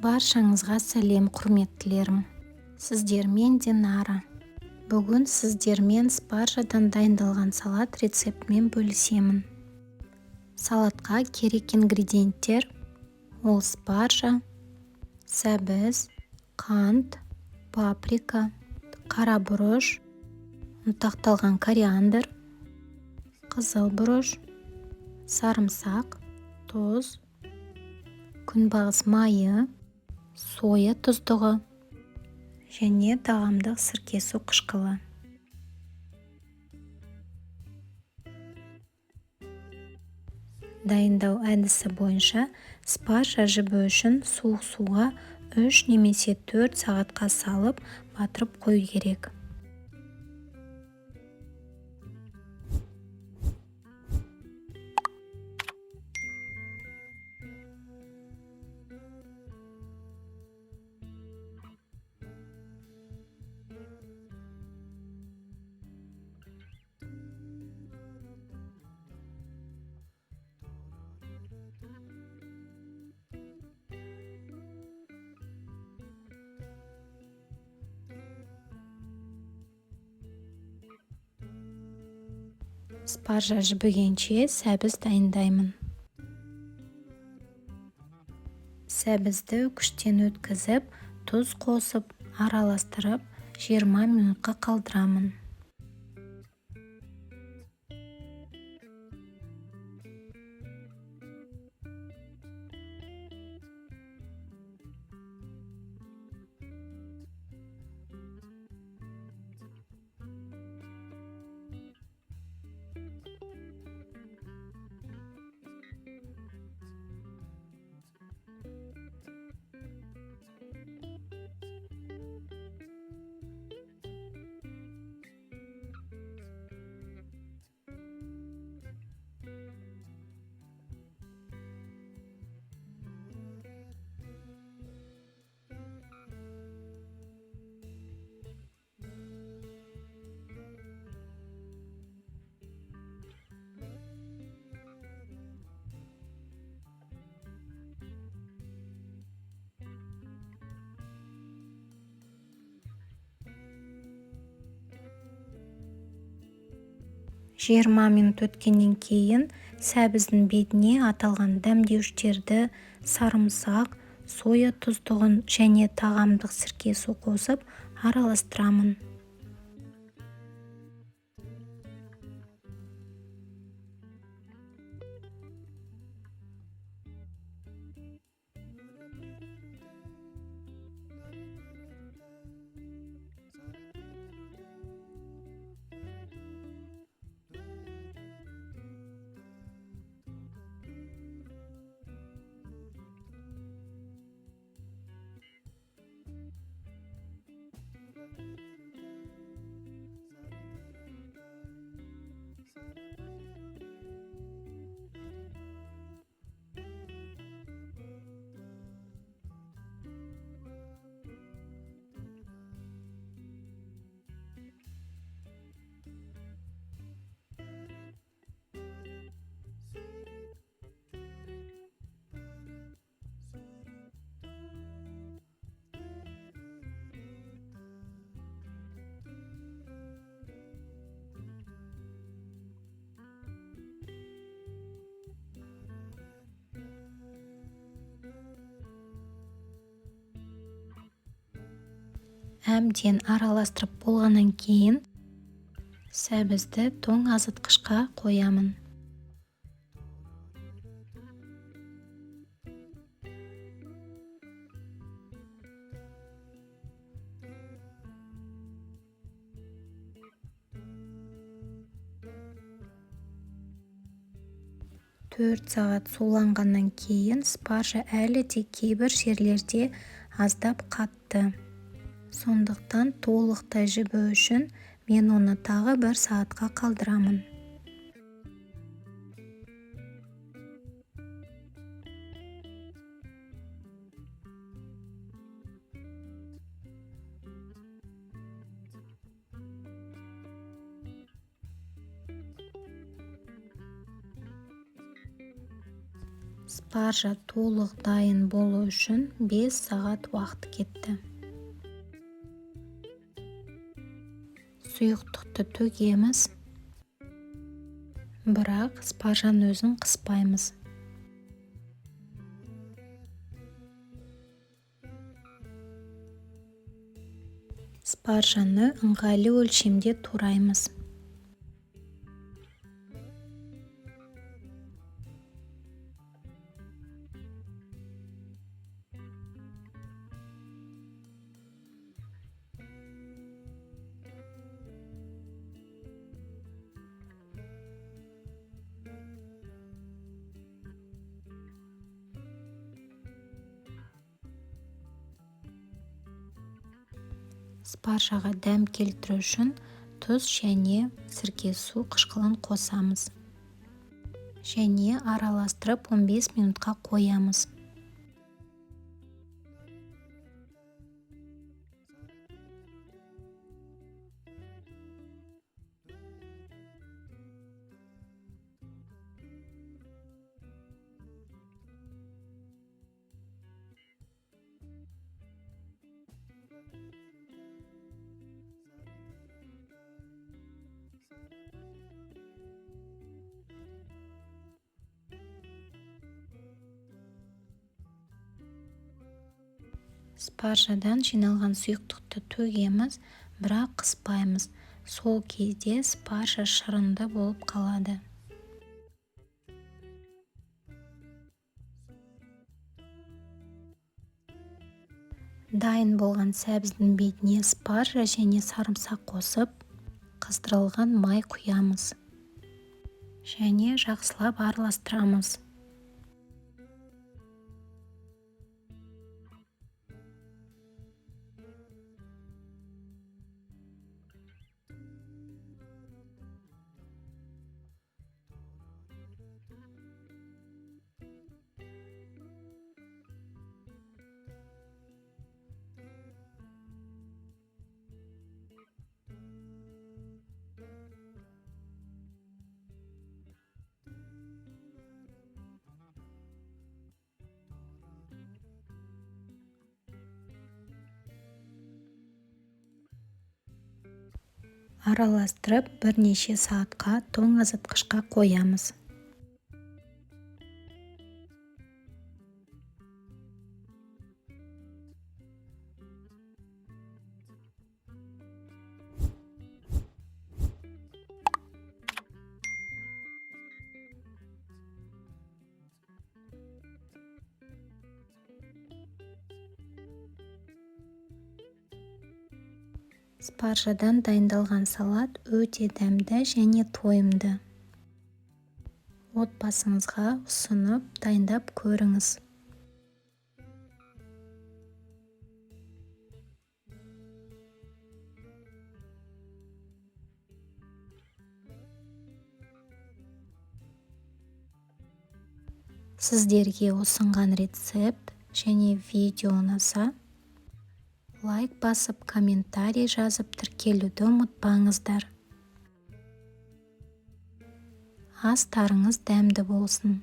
Баршаңызға сәлем, құрметтілерім. Сіздермен Динара. Бүгін сіздермен спаржадан дайындалған салат рецептімен бөлісемін. Салатқа керек ингредиенттер: ол спаржа, сәбіз, қант, паприка, қара бұрыш, ұнтақталған кориандр, қызыл бұрыш, сарымсақ, тұз, күнбағыс майы, соя тұздығы және тағамдық сірке су қышқылы. Дайындау әдісі бойынша спаржа жібі үшін суық суға 3 немесе 4 сағатқа салып батырып қою керек. Спаржа жібігенше сәбіз дайындаймын. Сәбізді үкіштен өткізіп, тұз қосып, араластырып 20 минутқа қалдырамын. Жиырма минут өткеннен кейін сәбіздің бетіне аталған дәмдеуіштерді, сарымсақ, соя тұздығын және тағамдық сірке су қосып араластырамын. Әбден араластырып болғаннан кейін сәбізді тоңазытқышқа қоямын. Төрт сағат суланғаннан кейін спаржа әлі де кейбір жерлерде аздап қатты. Сондықтан толықтай жібі үшін мен оны тағы 1 сағатқа қалдырамын. Спаржа толық дайын болу үшін 5 сағат уақыт кетті. Сұйықтықты төгеміз, бірақ спаржаның өзін қыспаймыз. Спаржаны ыңғайлы өлшемде тураймыз. Спаржаға дәм келтіру үшін тұз және сірке су қышқылын қосамыз. Және араластырып 15 минутқа қоямыз. Спаржадан жиналған сұйықтықты төгеміз, бірақ қыспаймыз. Сол кезде спаржа шырынды болып қалады. Дайын болған сәбіздің бетіне спаржа және сарымсақ қосып, қыздырылған май құямыз. Және жақсылап араластырамыз. Араластырып бірнеше сағатқа тоңазытқышқа қоямыз. Спаржадан дайындалған салат өте дәмді және тойымды. Отбасыңызға ұсынып дайындап көріңіз. Сіздерге ұсынған рецепт және видео ұнаса, лайк басып, комментарий жазып тіркелуді ұмытпаңыздар. Астарыңыз дәмді болсын.